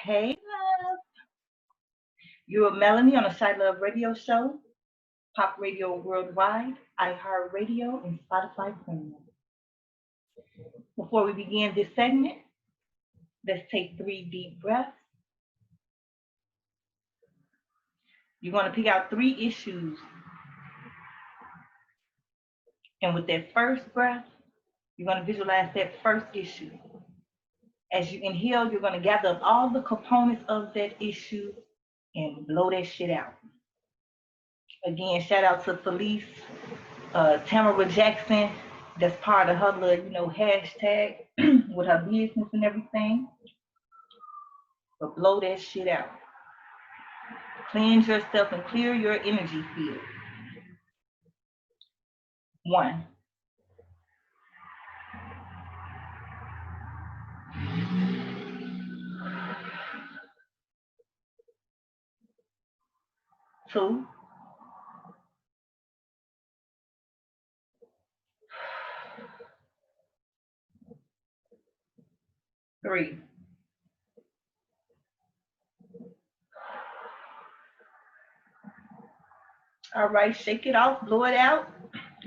Hey, love. You're with Melanie on the Side Love Radio Show, Pop Radio Worldwide, iHeartRadio, and Spotify Premium. Before we begin this segment, let's take 3 deep breaths. You're going to pick out 3 issues, and with that first breath, you're going to visualize that first issue. As you inhale, you're going to gather up all the components of that issue and blow that shit out. Again, shout out to Felice, Tamara Jackson. That's part of her little, hashtag with her business and everything. But blow that shit out. Cleanse yourself and clear your energy field. 1. 2. 3. All right, shake it off, blow it out.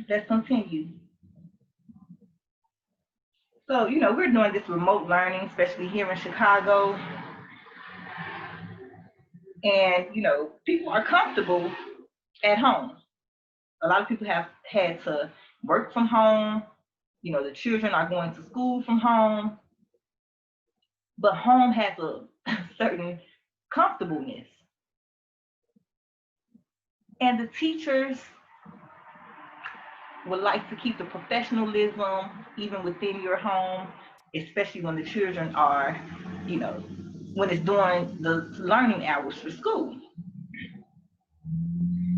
Let's continue. So, we're doing this remote learning, especially here in Chicago. And, people are comfortable at home. A lot of people have had to work from home. The children are going to school from home. But home has a certain comfortableness. And the teachers would like to keep the professionalism even within your home, especially when the children are, when it's during the learning hours for school.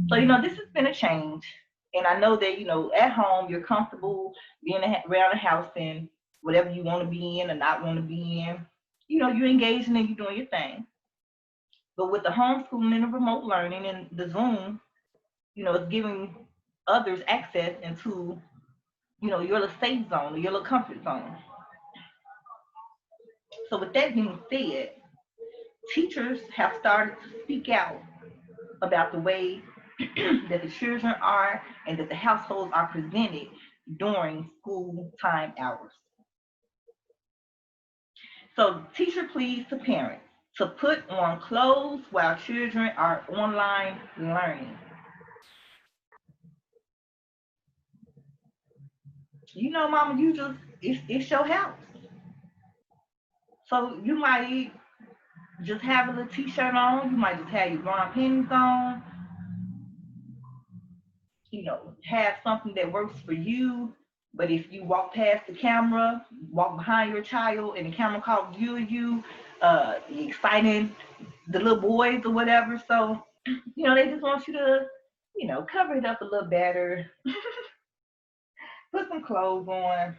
So, this has been a change. And I know that, at home, you're comfortable being around the house and whatever you want to be in or not want to be in. You're engaging and you're doing your thing. But with the homeschooling and the remote learning and the Zoom, it's giving others access into, your little safe zone or your little comfort zone. So with that being said, teachers have started to speak out about the way that the children are and that the households are presented during school time hours. So teacher pleads to parents to put on clothes while children are online learning. Mama, it's your house. So you might just have a little t-shirt on. You might just have your brown panties on. Have something that works for you. But if you walk past the camera, walk behind your child, and the camera caught you exciting the little boys or whatever. So, they just want you to, cover it up a little better. Put some clothes on.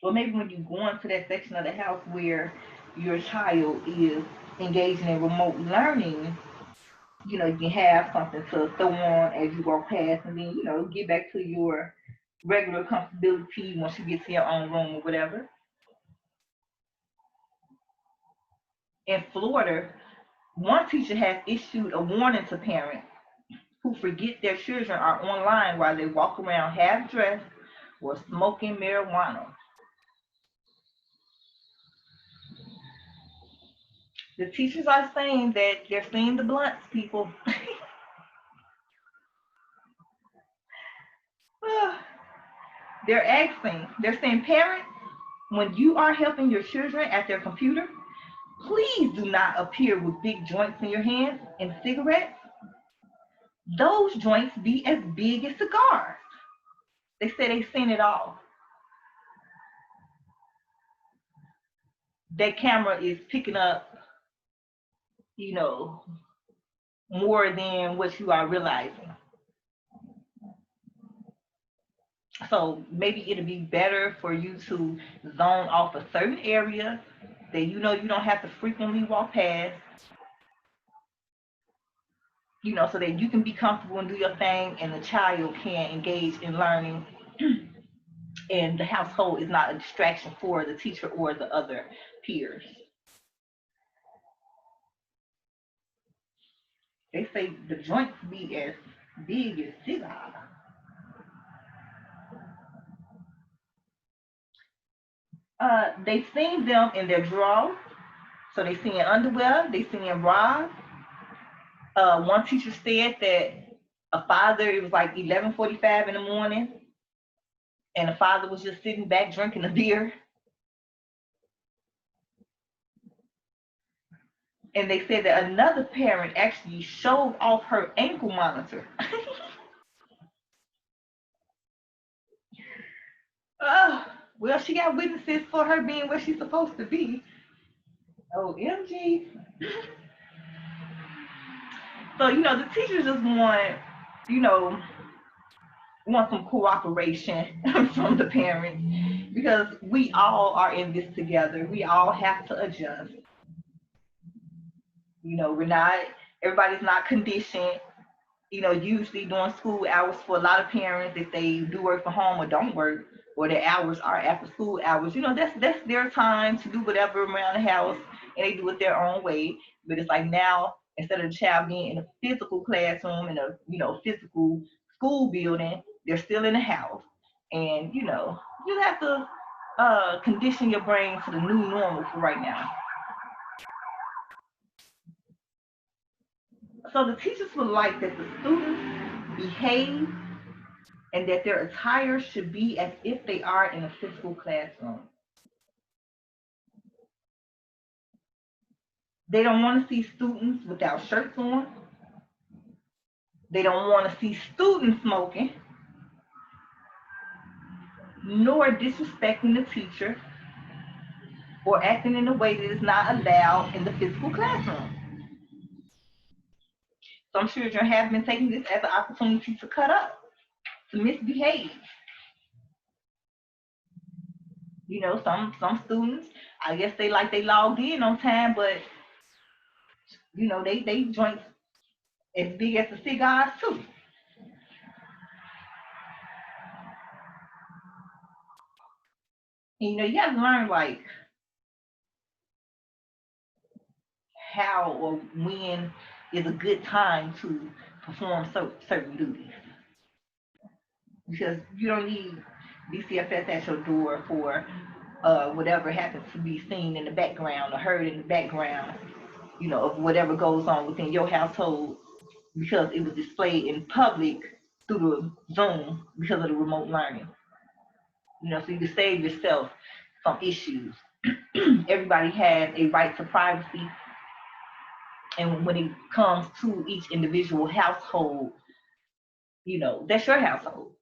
Or maybe when you go into that section of the house where your child is engaging in remote learning, you can have something to throw on as you walk past and then, get back to your regular comfortability once you get to your own room or whatever. In Florida, one teacher has issued a warning to parents who forget their children are online while they walk around half dressed or smoking marijuana. The teachers are saying that they're seeing the blunts, people. They're saying, parents, when you are helping your children at their computer, please do not appear with big joints in your hands and cigarettes. Those joints be as big as cigars. They say they've seen it all. That camera is picking up, more than what you are realizing. So maybe it'll be better for you to zone off a certain area that you don't have to frequently walk past, so that you can be comfortable and do your thing and the child can engage in learning and the household is not a distraction for the teacher or the other peers. They say the joints be as big as cigars. They seen them in their drawers. So they seen underwear, they seen bras. One teacher said that a father, it was like 11:45 in the morning, and the father was just sitting back drinking a beer. And they said that another parent actually showed off her ankle monitor. Oh, well, she got witnesses for her being where she's supposed to be. OMG. So, the teachers just you know, want some cooperation from the parents because we all are in this together. We all have to adjust. We're not, everybody's not conditioned. Usually during school hours for a lot of parents, if they do work from home or don't work, or their hours are after school hours, that's their time to do whatever around the house, and they do it their own way. But it's like now, instead of the child being in a physical classroom in a physical school building, they're still in the house, and you have to condition your brain to the new normal for right now. So the teachers would like that the students behave and that their attire should be as if they are in a physical classroom. They don't want to see students without shirts on. They don't want to see students smoking, nor disrespecting the teacher or acting in a way that is not allowed in the physical classroom. Some children have been taking this as an opportunity to cut up, to misbehave. Some students, I guess they logged in on time, but they joints as big as the cigars too. And, you have to learn like how or when is a good time to perform certain duties, because you don't need DCFS at your door for whatever happens to be seen in the background or heard in the background, of whatever goes on within your household, because it was displayed in public through the Zoom because of the remote learning. So you can save yourself some issues. Everybody has a right to privacy, and when it comes to each individual household, that's your household.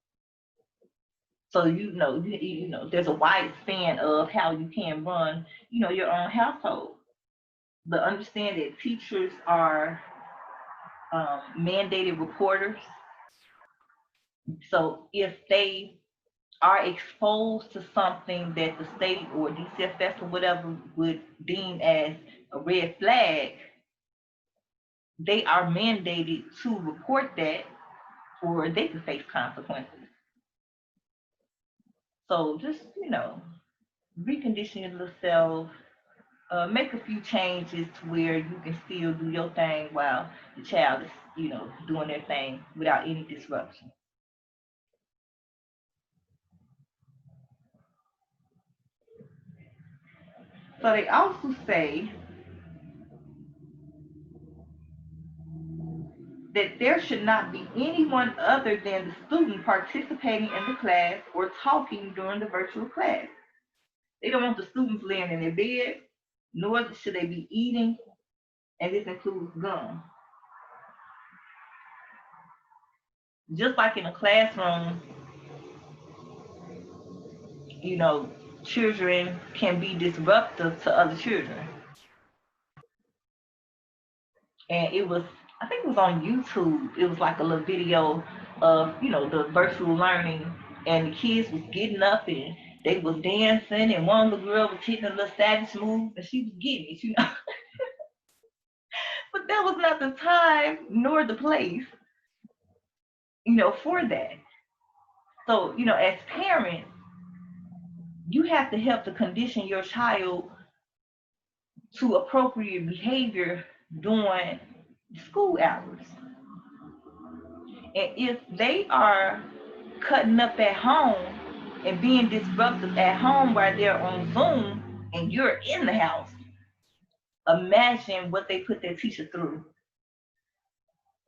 So there's a wide span of how you can run, your own household. But understand that teachers are mandated reporters. So if they are exposed to something that the state or DCFS or whatever would deem as a red flag, they are mandated to report that, or they could face consequences. So just, recondition yourself, make a few changes to where you can still do your thing while the child is, doing their thing without any disruption. So they also say that there should not be anyone other than the student participating in the class or talking during the virtual class. They don't want the students laying in their bed, nor should they be eating, and this includes gum. Just like in a classroom, children can be disruptive to other children. And I think it was on YouTube. It was like a little video of, the virtual learning, and the kids was getting up and they was dancing, and one of the girls was hitting a little savage move, and she was getting it. But that was not the time nor the place, for that. So, as parents, you have to help to condition your child to appropriate behavior during school hours. And if they are cutting up at home and being disruptive at home while they're on Zoom and you're in the house, imagine what they put their teacher through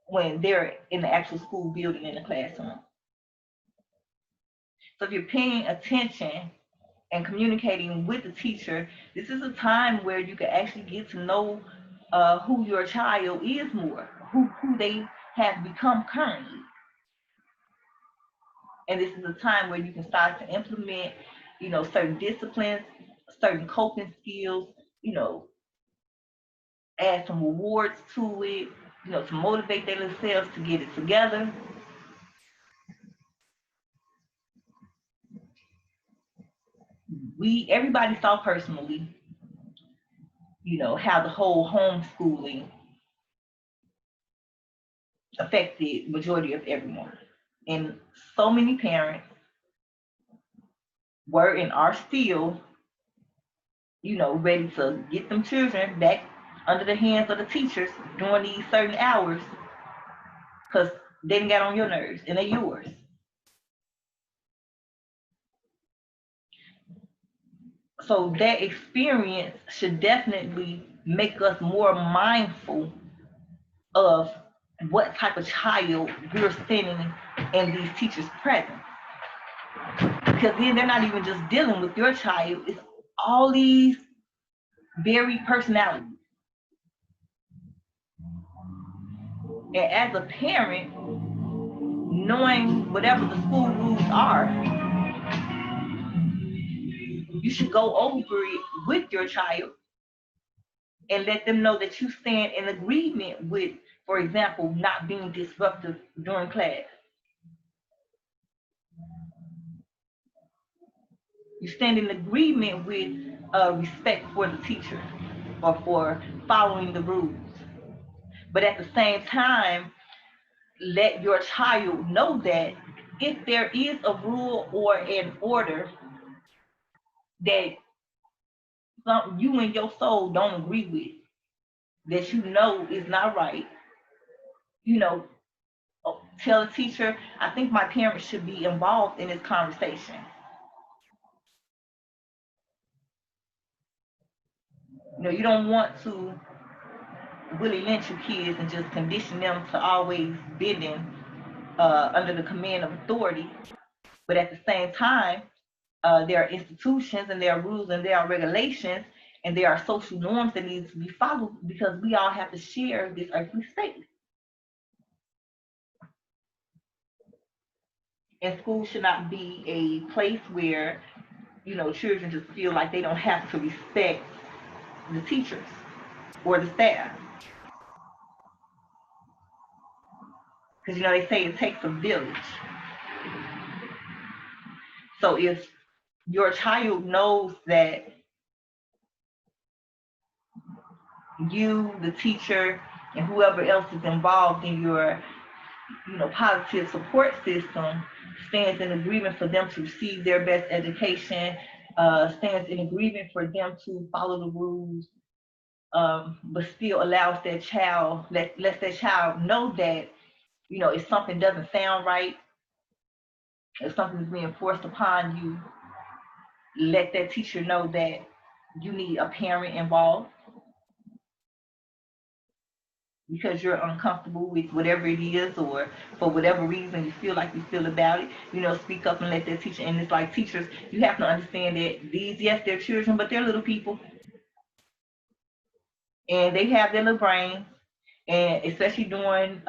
when they're in the actual school building in the classroom. So if you're paying attention and communicating with the teacher, this is a time where you can actually get to know who your child is more, who they have become currently. And this is a time where you can start to implement, certain disciplines, certain coping skills, add some rewards to it, to motivate themselves to get it together. Everybody saw personally, how the whole homeschooling affected majority of everyone. And so many parents were and are still, ready to get them children back under the hands of the teachers during these certain hours because they didn't get on your nerves and they're yours. So that experience should definitely make us more mindful of what type of child we're sending in these teachers' presence. Because then they're not even just dealing with your child, it's all these varied personalities. And as a parent, knowing whatever the school rules are, you should go over it with your child and let them know that you stand in agreement with, for example, not being disruptive during class. You stand in agreement with respect for the teacher or for following the rules. But at the same time, let your child know that if there is a rule or an order that you and your soul don't agree with, that is not right, tell the teacher, I think my parents should be involved in this conversation. You don't want to willy lynch your kids and just condition them to always bending under the command of authority. But at the same time, there are institutions and there are rules and there are regulations and there are social norms that need to be followed because we all have to share this earthly state. And school should not be a place where, children just feel like they don't have to respect the teachers or the staff. Because, they say it takes a village. So if your child knows that you, the teacher, and whoever else is involved in your, positive support system stands in agreement for them to receive their best education, stands in agreement for them to follow the rules, but still allows that child, lets that child know that, if something doesn't sound right, if something is being forced upon you, let that teacher know that you need a parent involved because you're uncomfortable with whatever it is, or for whatever reason you feel like you feel about it, speak up and let that teacher. And it's like teachers, you have to understand that these, yes, they're children, but they're little people. And they have their little brains, and especially during,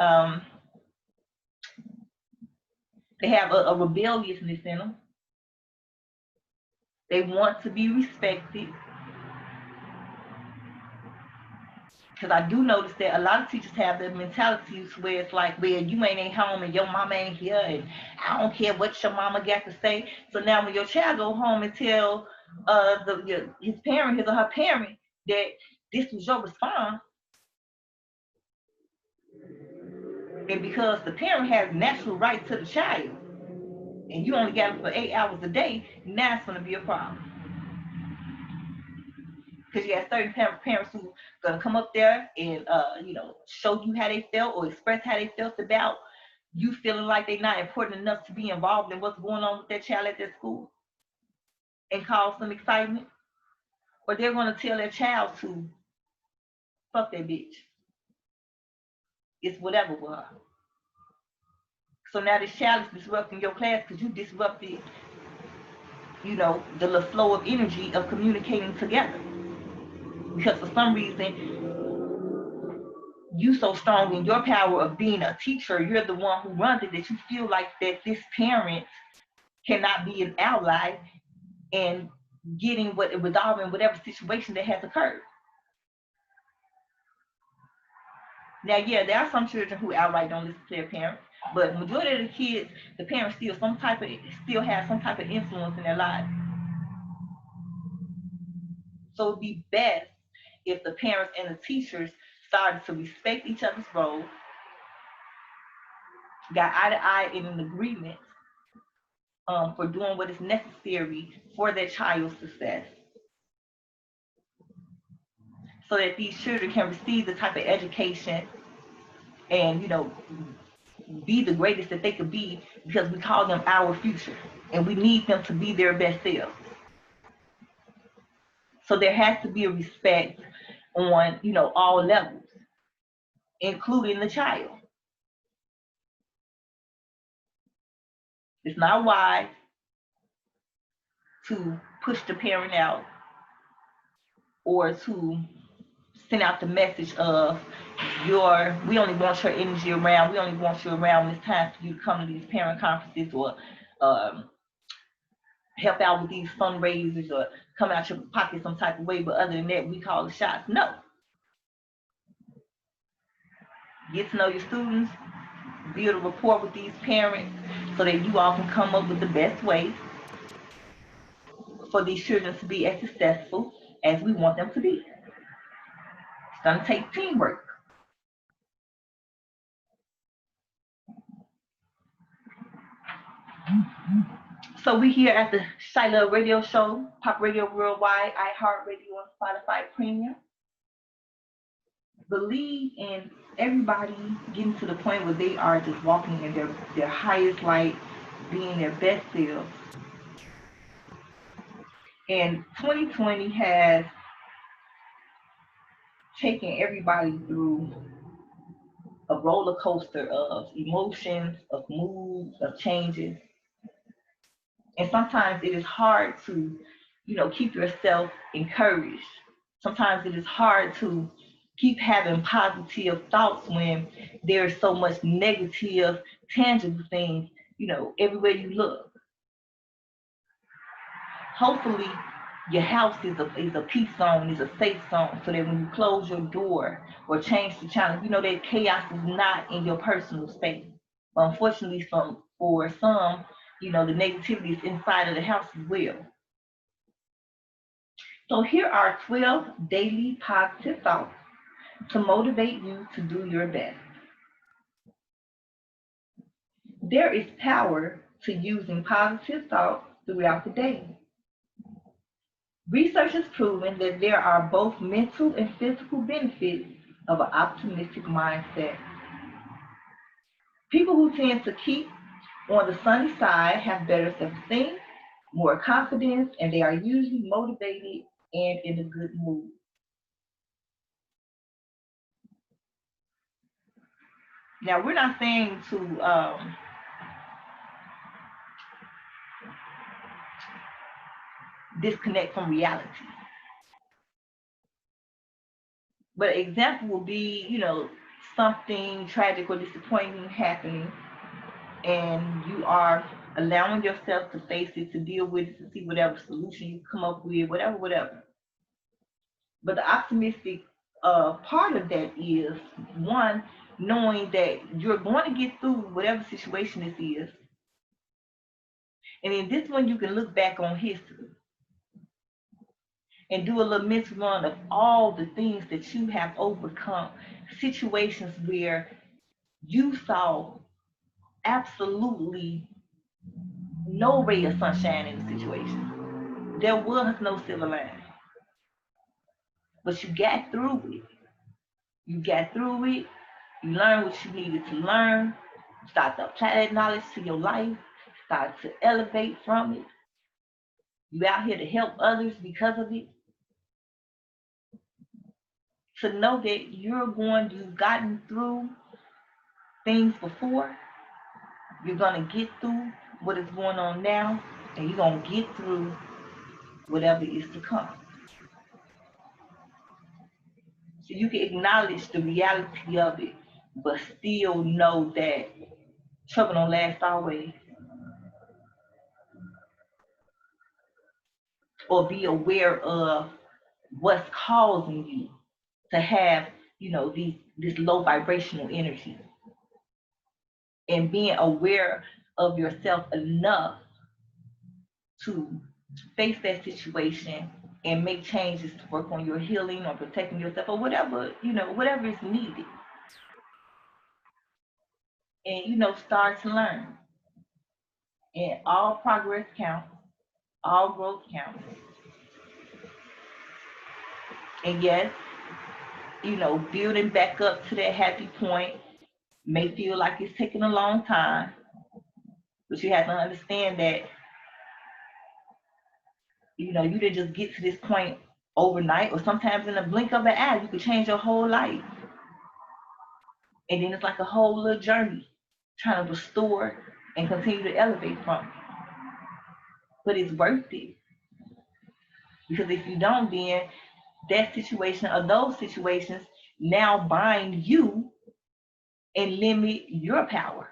they have a rebelliousness in them. They want to be respected. Because I do notice that a lot of teachers have the mentalities where it's like, well, you ain't home and your mama ain't here, and I don't care what your mama got to say. So now when your child go home and tell his parent, his or her parent, that this was your response, and because the parent has natural right to the child, and you only got them for 8 hours a day, now it's going to be a problem. Because you have certain parents who gonna come up there and show you how they felt or express how they felt about you feeling like they're not important enough to be involved in what's going on with their child at their school and cause some excitement. Or they're gonna tell their child to fuck that bitch. It's whatever with her. So now this child is disrupting your class because you disrupted, the flow of energy of communicating together. Because for some reason, you so strong in your power of being a teacher, you're the one who runs it, that you feel like that this parent cannot be an ally in resolving whatever situation that has occurred. Now, yeah, there are some children who outright don't listen to their parents, but majority of the kids, the parents still have some type of influence in their lives. So it'd be best if the parents and the teachers started to respect each other's role, got eye to eye in an agreement for doing what is necessary for their child's success, so that these children can receive the type of education and be the greatest that they could be, because we call them our future and we need them to be their best selves. So there has to be a respect on all levels, including the child. It's not wise to push the parent out or to send out the message of we only want your energy around, we only want you around when it's time for you to come to these parent conferences or help out with these fundraisers or come out your pocket some type of way, but other than that, we call the shots. No. Get to know your students, build a rapport with these parents so that you all can come up with the best ways for these children to be as successful as we want them to be. It's going to take teamwork. So we here at the Shy Love Radio Show, Pop Radio Worldwide, iHeartRadio, and Spotify Premium. Believe in everybody getting to the point where they are just walking in their highest light, being their best selves. And 2020 has taken everybody through a roller coaster of emotions, of moods, of changes. And sometimes it is hard to, keep yourself encouraged. Sometimes it is hard to keep having positive thoughts when there's so much negative, tangible things, everywhere you look. Hopefully, your house is a peace zone, is a safe zone, so that when you close your door or change the channel, that chaos is not in your personal space. But unfortunately, for some, the negativity is inside of the house as well. So here are 12 daily positive thoughts to motivate you to do your best. There is power to using positive thoughts throughout the day. Research has proven that there are both mental and physical benefits of an optimistic mindset. People who tend to keep on the sunny side have better self-esteem, more confidence, and they are usually motivated and in a good mood. Now, we're not saying to disconnect from reality. But an example would be, something tragic or disappointing happening, and you are allowing yourself to face it, to deal with it, to see whatever solution you come up with, whatever. But the optimistic part of that is, one, knowing that you're going to get through whatever situation this is. And in this one, you can look back on history and do a little mental run of all the things that you have overcome, situations where you saw absolutely no ray of sunshine in the situation. There was no silver lining. but you got through it. You got through it. You learned what you needed to learn. Start to apply that knowledge to your life. Start to elevate from it. You out here to help others because of it. To know that you've gotten through things before. You're going to get through what is going on now, and you're going to get through whatever is to come. So you can acknowledge the reality of it, but still know that trouble don't last always. Or be aware of what's causing you to have, this low vibrational energy. And being aware of yourself enough to face that situation and make changes to work on your healing or protecting yourself or whatever, whatever is needed. And, start to learn. And all progress counts, all growth counts. And yes, building back up to that happy point may feel like it's taking a long time, but you have to understand that, you didn't just get to this point overnight, or sometimes in a blink of an eye, you could change your whole life. And then it's like a whole little journey trying to restore and continue to elevate from it. But it's worth it. Because if you don't, then that situation or those situations now bind you and limit your power.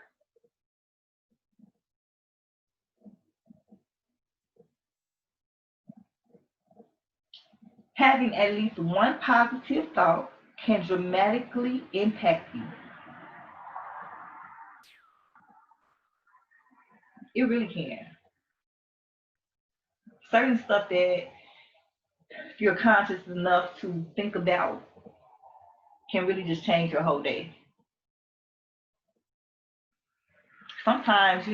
Having at least one positive thought can dramatically impact you. It really can. Certain stuff that if you're conscious enough to think about can really just change your whole day. Sometimes,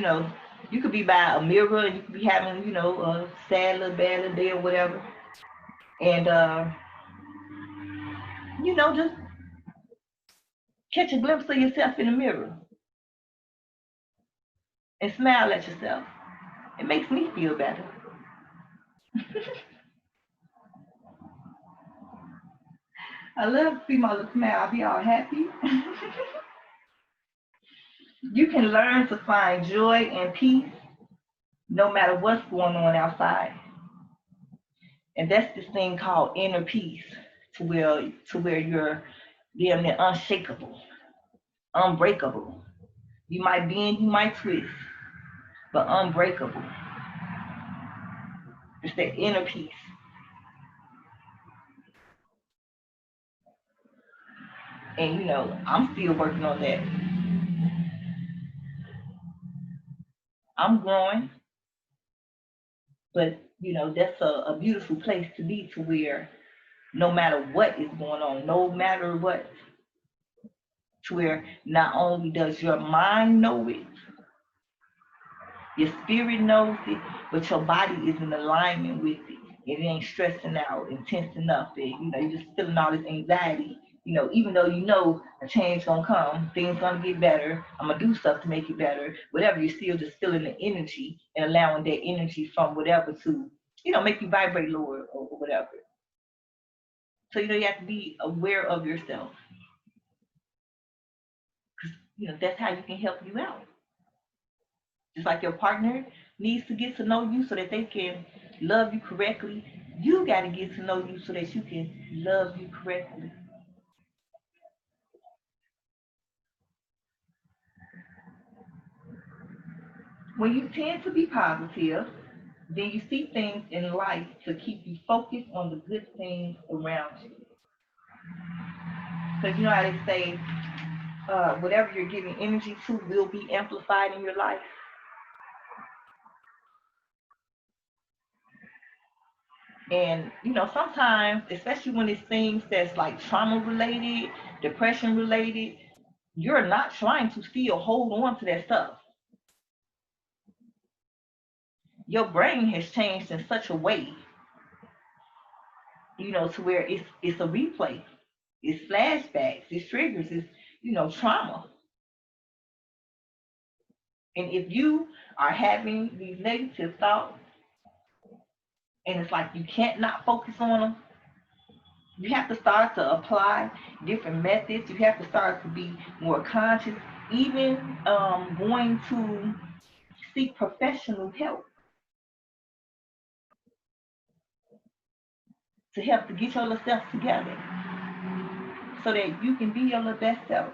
you could be by a mirror and you could be having, a sad little bad little day or whatever. And just catch a glimpse of yourself in the mirror and smile at yourself. It makes me feel better. I love to see my little smile. I'll be all happy. You can learn to find joy and peace no matter what's going on outside. And that's this thing called inner peace, to where you're damn near unshakable, unbreakable. You might bend, you might twist, but unbreakable. It's that inner peace. And I'm still working on that. I'm growing, but that's a beautiful place to be, to where no matter what is going on, no matter what, to where not only does your mind know it, your spirit knows it, but your body is in alignment with it. It ain't stressing out and tensing up. You're just feeling all this anxiety. Even though a change gonna come, things gonna get better. I'm gonna do stuff to make it better. Whatever, you're still just feeling the energy and allowing that energy from whatever to, make you vibrate lower or whatever. So you have to be aware of yourself. That's how you can help you out. Just like your partner needs to get to know you so that they can love you correctly, you got to get to know you so that you can love you correctly. When you tend to be positive, then you see things in life to keep you focused on the good things around you. Because you know how they say, whatever you're giving energy to will be amplified in your life. And sometimes, especially when it's things that's like trauma related, depression related, you're not trying to still hold on to that stuff. Your brain has changed in such a way you know, to where it's a replay, it's flashbacks, it's triggers, it's, you know, trauma. And if you are having these negative thoughts and it's like you can't not focus on them, you have to start to apply different methods. You have to start to be more conscious, even going to seek professional help to help to get yourself together so that you can be your best self.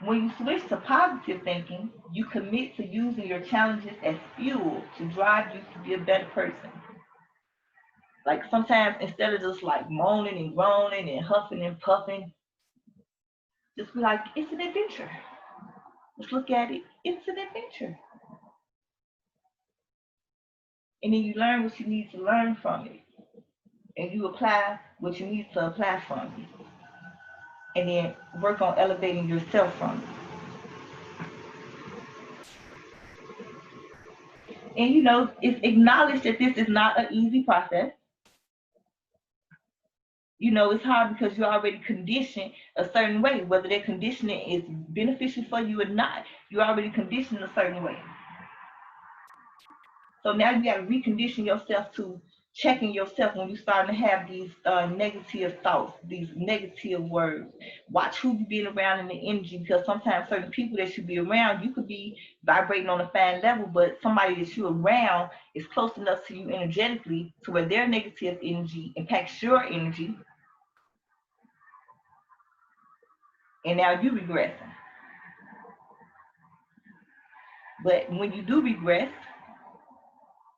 When you switch to positive thinking, you commit to using your challenges as fuel to drive you to be a better person. Like sometimes instead of just like moaning and groaning and huffing and puffing, just be like, it's an adventure. Let's look at it. It's an adventure. And then you learn what you need to learn from it. And you apply what you need to apply from it. And then work on elevating yourself from it. And you know, it's acknowledged that this is not an easy process. You know, it's hard because you're already conditioned a certain way, whether that conditioning is beneficial for you or not. You're already conditioned a certain way. So now you got to recondition yourself to checking yourself when you start to have these negative thoughts, these negative words. Watch who you being around in the energy, because sometimes certain people that you be around, you could be vibrating on a fine level, but somebody that you're around is close enough to you energetically to where their negative energy impacts your energy. And now you regressing. But when you do regress,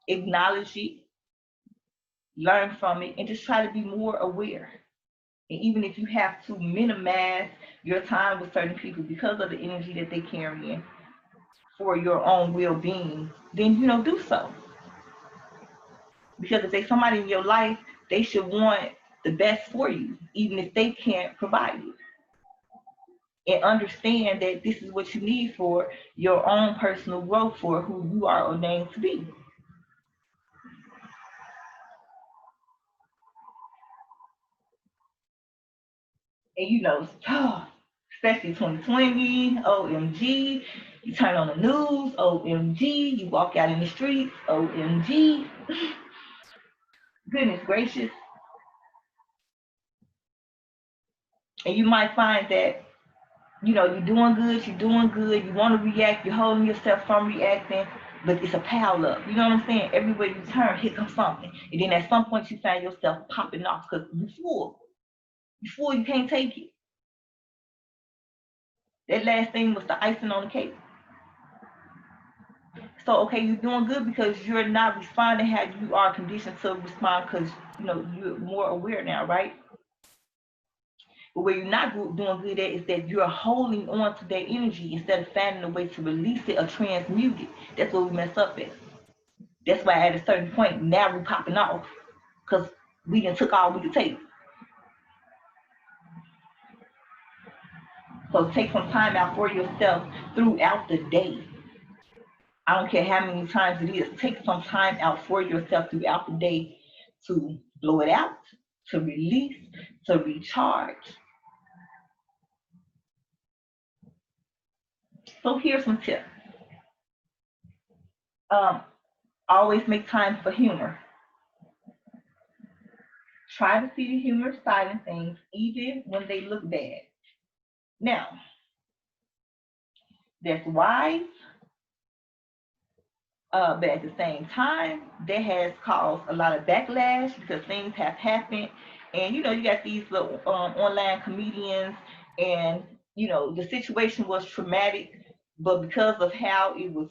acknowledge it, learn from it, and just try to be more aware. And even if you have to minimize your time with certain people because of the energy that they carry in for your own well-being, then you know, do so. Because if there's somebody in your life, they should want the best for you, even if they can't provide it. And understand that this is what you need for your own personal growth, for who you are ordained to be. And you know, especially 2020, OMG, you turn on the news, OMG, you walk out in the streets, OMG. Goodness gracious. And you might find that, you know, you're doing good, you want to react, you're holding yourself from reacting, but it's a pile up. You know what I'm saying? Everywhere you turn, here comes something. And then at some point you find yourself popping off because you're full. You're full, you can't take it. That last thing was the icing on the cake. So, okay, you're doing good because you're not responding how you are conditioned to respond, because, you know, you're more aware now, right? But where you're not doing good at is that you're holding on to that energy instead of finding a way to release it or transmute it. That's where we mess up at. That's why at a certain point, now we're popping off because we done took all we could take. So take some time out for yourself throughout the day. I don't care how many times it is. Take some time out for yourself throughout the day to blow it out, to release, to recharge. So here's some tips. Um, always make time for humor. Try to see the humorous side in things, even when they look bad. Now, that's wise, but at the same time, that has caused a lot of backlash because things have happened. And you know, you got these little online comedians, and you know, the situation was traumatic, but because of how it was,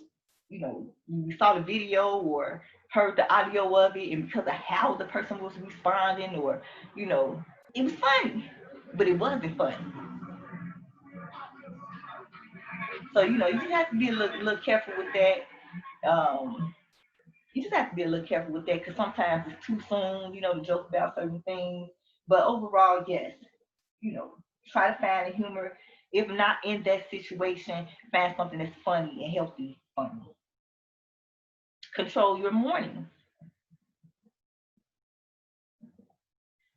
you know, we saw the video or heard the audio of it, and because of how the person was responding, or you know, it was funny, but it wasn't funny. So you know, you just have to be a little careful with that. You just have to be a little careful with that because sometimes it's too soon, you know, to joke about certain things. But overall, yes, you know, try to find the humor. If not in that situation, find something that's funny and healthy. Control your morning.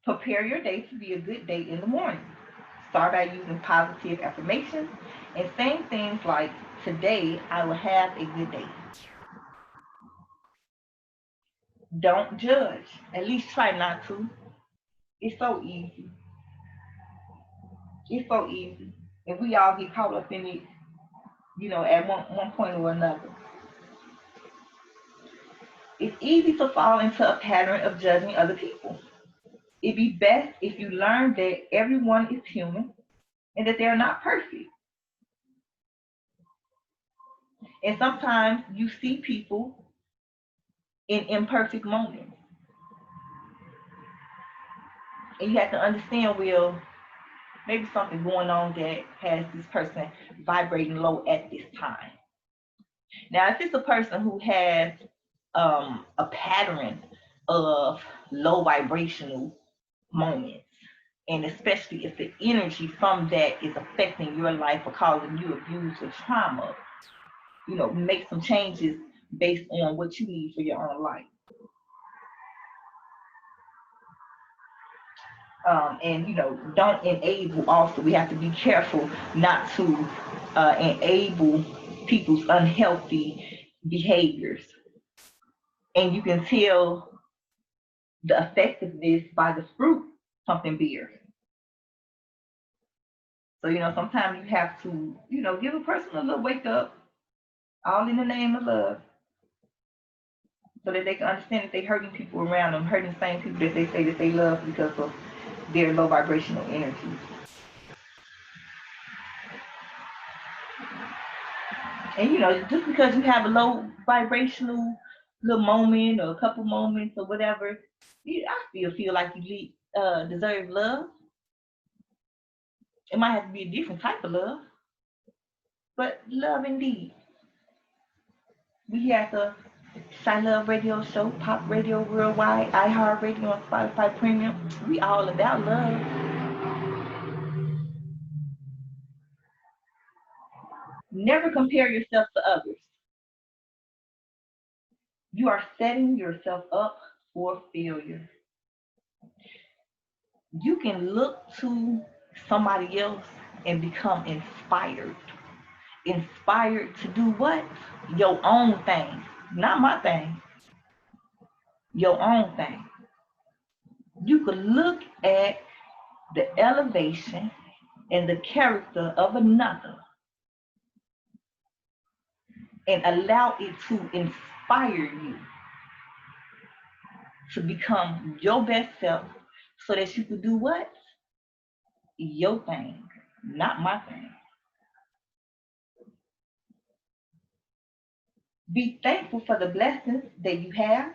Prepare your day to be a good day in the morning. Start by using positive affirmations and saying things like, today I will have a good day. Don't judge. At least try not to. It's so easy. It's so easy. And we all get caught up in it, at one point or another. It's easy to fall into a pattern of judging other people. It'd be best if you learn that everyone is human and that they're not perfect. And sometimes you see people in imperfect moments. And you have to understand, well, maybe something going on that has this person vibrating low at this time. Now, if it's a person who has a pattern of low vibrational moments, and especially if the energy from that is affecting your life or causing you abuse or trauma, make some changes based on what you need for your own life. And don't enable. Also, we have to be careful not to enable people's unhealthy behaviors. And you can tell the effectiveness by the fruit something bears. So sometimes you have to give a person a little wake up, all in the name of love, so that they can understand that they're hurting people around them, hurting the same people that they say that they love because of their low vibrational energy. And just because you have a low vibrational little moment or a couple moments or whatever, I still feel like you deserve love. It might have to be a different type of love, but love indeed. We have the Shy Love Radio Show, Pop Radio Worldwide, iHeart Radio, and Spotify Premium. We all about love. Never compare yourself to others. You are setting yourself up for failure. You can look to somebody else and become inspired. Inspired to do what? Your own thing. Not my thing. Your own thing. You could look at the elevation and the character of another and allow it to inspire you to become your best self so that you could do what? Your thing, not my thing. Be thankful for the blessings that you have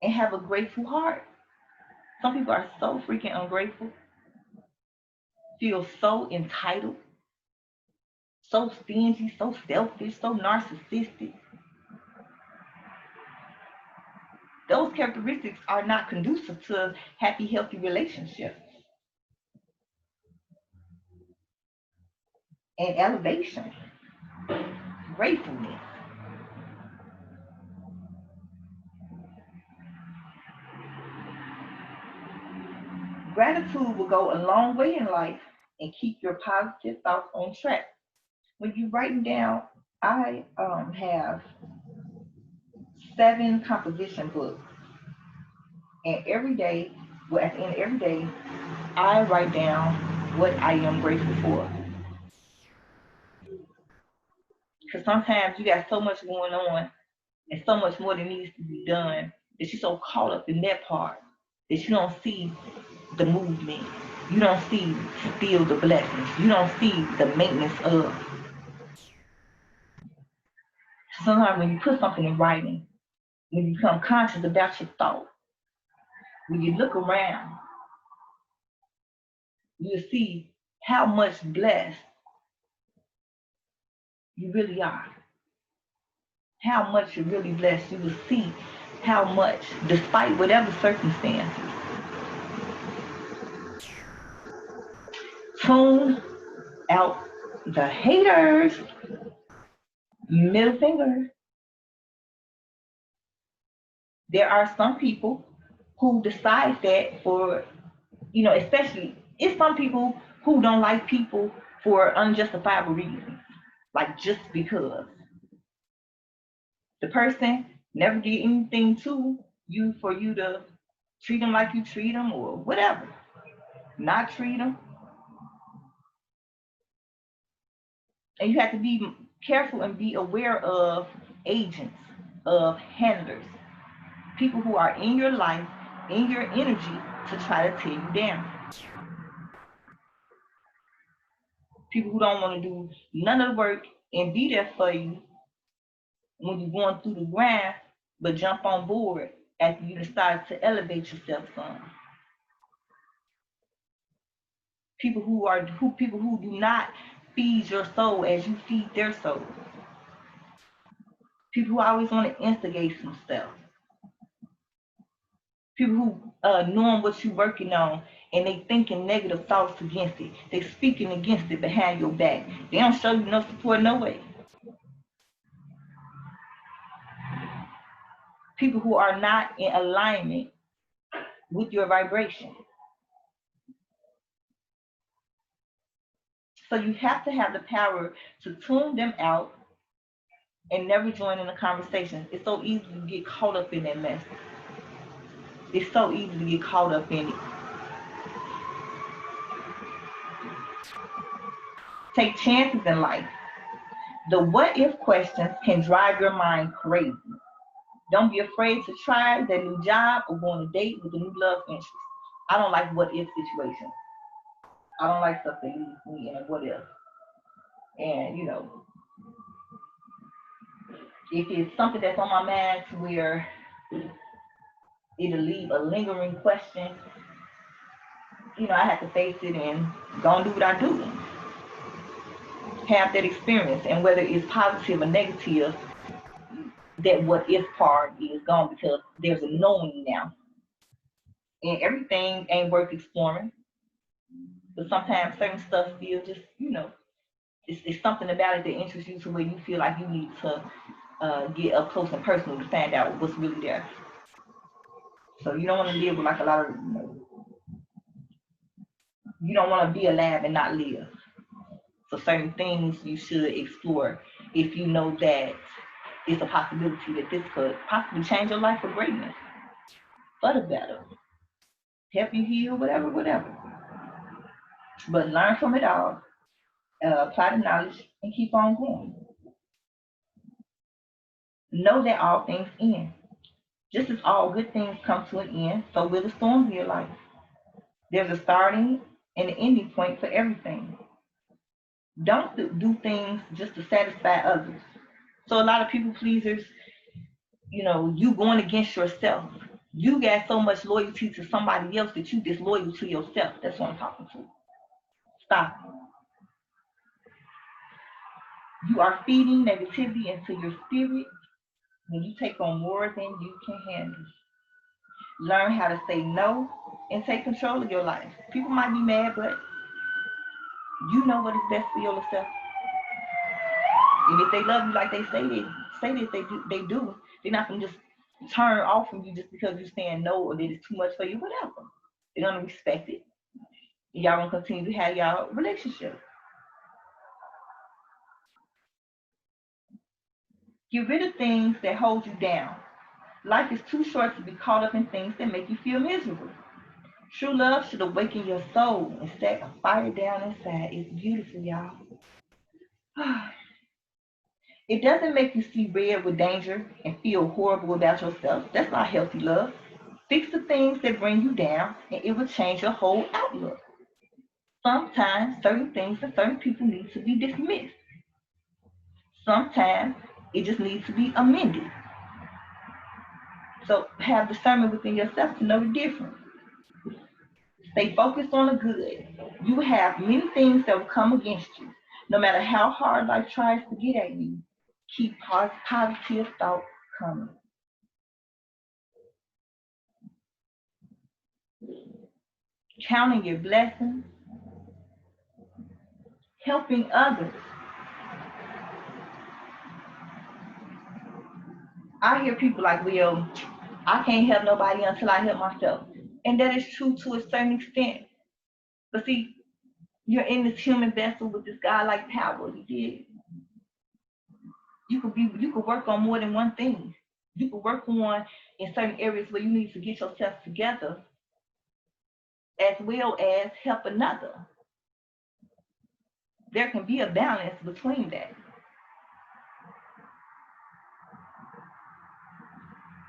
and have a grateful heart. Some people are so freaking ungrateful, feel so entitled, so stingy, so selfish, so narcissistic. Those characteristics are not conducive to happy, healthy relationships and elevation, gratefulness. Gratitude will go a long way in life and keep your positive thoughts on track. When you write down, I have 7 composition books, and every day, well, at the end of every day, I write down what I am grateful for. Because sometimes you got so much going on and so much more that needs to be done that you're so caught up in that part that you don't see the movement. You don't see still the blessings. You don't see the maintenance of. Sometimes when you put something in writing, when you become conscious about your thoughts, when you look around, you'll see how much blessed you really are. How much you're really blessed. You will see how much, despite whatever circumstances. Tune out the haters. Middle finger. There are some people who decides that for, especially it's some people who don't like people for unjustifiable reasons, like just because the person never did anything to you for you to treat them like you treat them or whatever, not treat them. And you have to be careful and be aware of agents, of handlers, people who are in your life, in your energy to try to tear you down. People who don't want to do none of the work and be there for you when you're going through the grind, but jump on board after you decide to elevate yourself some. People who do not feed your soul as you feed their soul. People who always want to instigate some stuff. People who knowing what you're working on and they thinking negative thoughts against it. They speaking against it behind your back. They don't show you no support, no way. People who are not in alignment with your vibration. So you have to have the power to tune them out and never join in a conversation. It's so easy to get caught up in that mess. It's so easy to get caught up in it. Take chances in life. The what if questions can drive your mind crazy. Don't be afraid to try that new job or go on a date with a new love interest. I don't like what if situations. I don't like stuff that leaves me in a what if. And if it's something that's on my mind to where it'll leave a lingering question, I have to face it and go and do what I do. Have that experience, and whether it's positive or negative, that what if part is gone because there's a knowing now. And everything ain't worth exploring. But sometimes certain stuff feels just, it's something about it that interests you to where you feel like you need to get up close and personal to find out what's really there. So you don't want to live with like a lot of, you don't want to be alive and not live. So certain things you should explore if you know that it's a possibility that this could possibly change your life for greatness, for the better, help you heal, whatever. But learn from it all, apply the knowledge, and keep on going. Know that all things end. Just as all good things come to an end, so will the storms of your life. There's a starting and an ending point for everything. Don't do things just to satisfy others. So a lot of people pleasers, you going against yourself. You got so much loyalty to somebody else that you disloyal to yourself. That's what I'm talking to. Stop. You are feeding negativity into your spirit when you take on more than you can handle. Learn how to say no and take control of your life. People might be mad, but you know what is best for yourself. And if they love you like they say that they do, they're not gonna just turn off from you just because you're saying no or that it's too much for you, whatever. They're gonna respect it. Y'all gonna continue to have y'all relationship. Get rid of things that hold you down. Life is too short to be caught up in things that make you feel miserable. True love should awaken your soul and set a fire down inside. It's beautiful, y'all. It doesn't make you see red with danger and feel horrible about yourself. That's not healthy love. Fix the things that bring you down and it will change your whole outlook. Sometimes certain things and certain people need to be dismissed. Sometimes it just needs to be amended. So have discernment within yourself to know the difference. Stay focused on the good. You will have many things that will come against you. No matter how hard life tries to get at you, keep positive thoughts coming. Counting your blessings, helping others. I hear people like, well, I can't help nobody until I help myself. And that is true to a certain extent. But see, you're in this human vessel with this God-like power. You could work on more than one thing. You could work on in certain areas where you need to get yourself together, as well as help another. There can be a balance between that.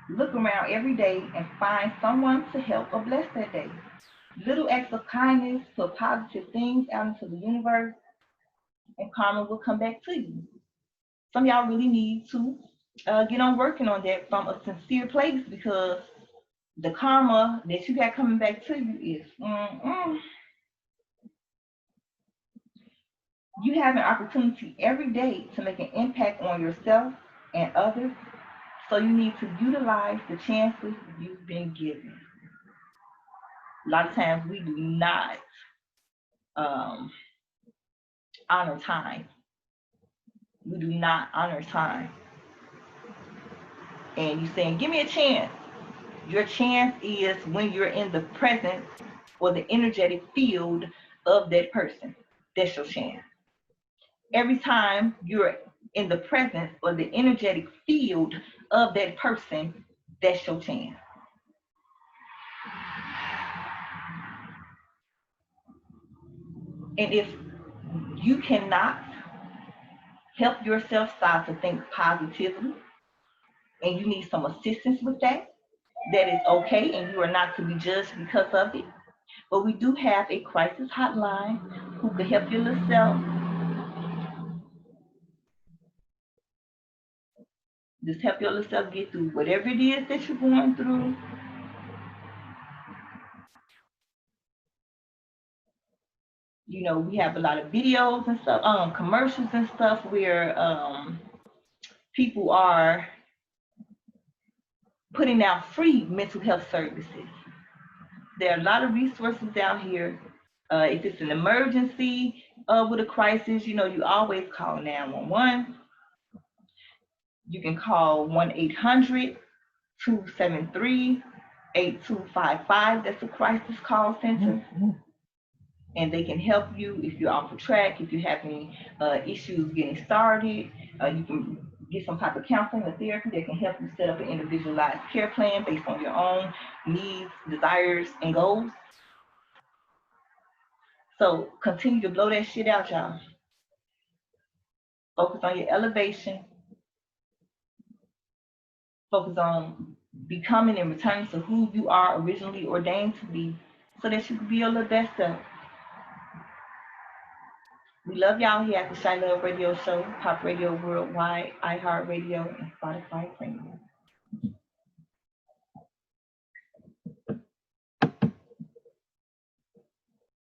Look around every day and find someone to help or bless that day. Little acts of kindness, put positive things out into the universe, and karma will come back to you. Some of y'all really need to get on working on that from a sincere place, because the karma that you got coming back to you is you have an opportunity every day to make an impact on yourself and others. So you need to utilize the chances you've been given. A lot of times we do not honor time. We do not honor time. And you saying, give me a chance. Your chance is when you're in the presence or the energetic field of that person. That's your chance. Every time you're in the presence or the energetic field of that person, that's your chance. And if you cannot help yourself start to think positively and you need some assistance with that, that is okay, and you are not to be judged because of it. But we do have a crisis hotline who can help your little self. Just help your little self get through whatever it is that you're going through. You know, we have a lot of videos and stuff, commercials and stuff where people are putting out free mental health services. There are a lot of resources out here. If it's an emergency with a crisis, you know, you always call 911. You can call 1-800-273-8255. That's a crisis call center. And they can help you if you're off the track, if you have any issues getting started. You can get some type of counseling or therapy that can help you set up an individualized care plan based on your own needs, desires, and goals. So continue to blow that shit out, y'all. Focus on your elevation. Focus on becoming and returning to who you are originally ordained to be, so that you can be your little best self. We love y'all here at the Shy Love Radio Show, Pop Radio Worldwide, iHeartRadio, and Spotify Premium.